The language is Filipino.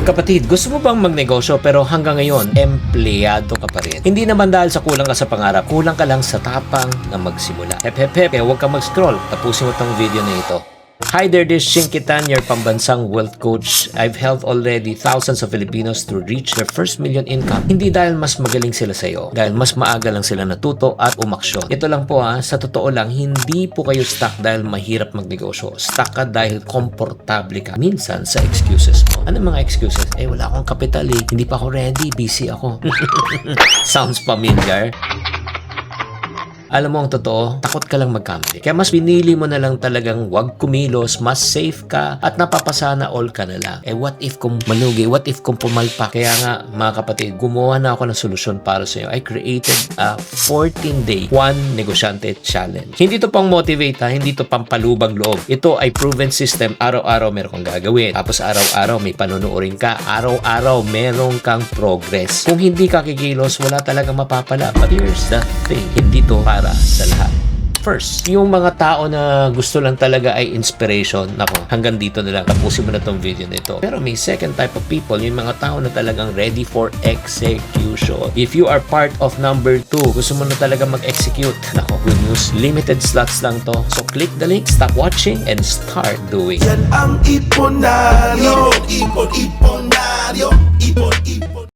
Kapatid, gusto mo bang magnegosyo pero hanggang ngayon, empleyado ka pa rin? Hindi naman dahil sa kulang ka sa pangarap, kulang ka lang sa tapang na magsimula. Hep, kaya huwag ka mag-scroll. Tapusin mo tong video na ito. Hi there, this is Shinkitan, your pambansang wealth coach. I've helped already thousands of Filipinos to reach their first million income. Hindi dahil mas magaling sila sa iyo, dahil mas maaga lang sila natuto at umaksyon. Ito lang po sa totoo lang, hindi po kayo stuck dahil mahirap magnegosyo. Stuck ka dahil komportable ka. Minsan sa excuses mo. Ano mga excuses? Wala akong kapital hindi pa ako ready, busy ako. Sounds familiar? Alam mo ang totoo, takot ka lang magkamali. Kaya mas pinili mo na lang talagang wag kumilos, mas safe ka, at napapasana all ka na lang. What if kung malugi? What if kung pumalpak? Kaya nga, mga kapatid, gumawa na ako ng solusyon para sa iyo. I created a 14-day One Negosyante Challenge. Hindi to pang motivate hindi to pang palubag loob. Ito ay proven system. Araw-araw meron kang gagawin. Tapos araw-araw may panunuorin ka. Araw-araw meron kang progress. Kung hindi ka kikilos, wala talagang mapapala. But here's the thing, hindi to para sa lahat. First, yung mga tao na gusto lang talaga ay inspiration. Nako, hanggang dito na lang. Tapusin mo na tong video na ito. Pero may second type of people, yung mga tao na talagang ready for execution. If you are part of number 2, gusto mo na talaga mag-execute. Nako, good news. Limited slots lang to. So click the link, stop watching, and start doing. Yan ang Iponaryo. Ipon, Iponaryo. Ipon, Ipon.